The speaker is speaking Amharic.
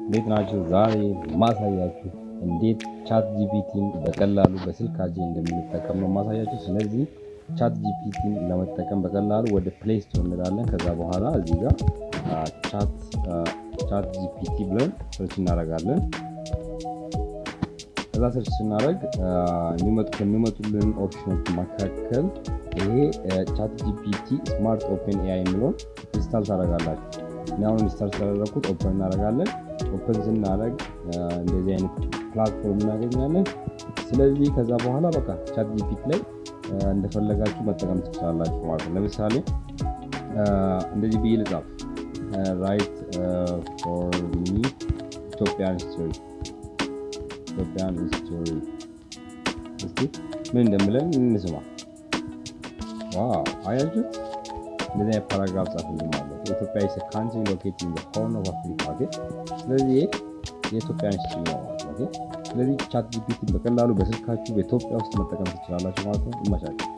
እንዴት ናችሁ? ዛሬ ማሳያችሁ እንዴት ቻት ጂፒቲን በቀላሉ በስልካችን እንደምንጠቀም ነው ማሳያችሁ። ስለዚህ ቻት ጂፒቲን ለመጠቀም በቀላሉ ወደ ፕሌይ ስቶር እንላለን። ከዛ በኋላ እዚህ ጋር ቻት ጂፒቲ ብለን ሰርች እናደርጋለን። ከዛ ሰርች ስናደርግ ከሚመጡልን ኦፕሽኖች መካከል ይሄ ቻት ጂፒቲ ስማርት ኦፕን ኤአይ የሚለውን ኢንስታል ታደርጋላችሁ። እኔ አሁን ኢንስታል ስላደረኩት ኦፕን እናደርጋለን። ኦፕን ስናደርግ እንደዚህ አይነት ፕላትፎርም እናገኛለን። ስለዚህ ከዛ በኋላ በቃ ቻት ጂፒቲ ላይ እንደፈለጋችሁ መጠቀም ትችላላችሁ ማለት ነው። ለምሳሌ እንደዚህ ብዬ ልጻፍ ራይት ፎር ሚ ኢትዮጵያን ሂስቶሪ እስቲ ምን እንደምለን እንስማ። ዋው አያችሁ፣ እንደዚህ አይነት ፓራግራፍ ጻፍልኝ ማለት ነው። ኢትዮጵያ is a country located in the horn of Africa። ስለዚህ የኢትዮጵያ ሂስቶሪ ነው ማለት ነው። ስለዚህ ቻት ጂፒቲ በቀላሉ በስልካችሁ በኢትዮጵያ ውስጥ መጠቀም ትችላላችሁ ማለት ነው። ይመቻችሁ።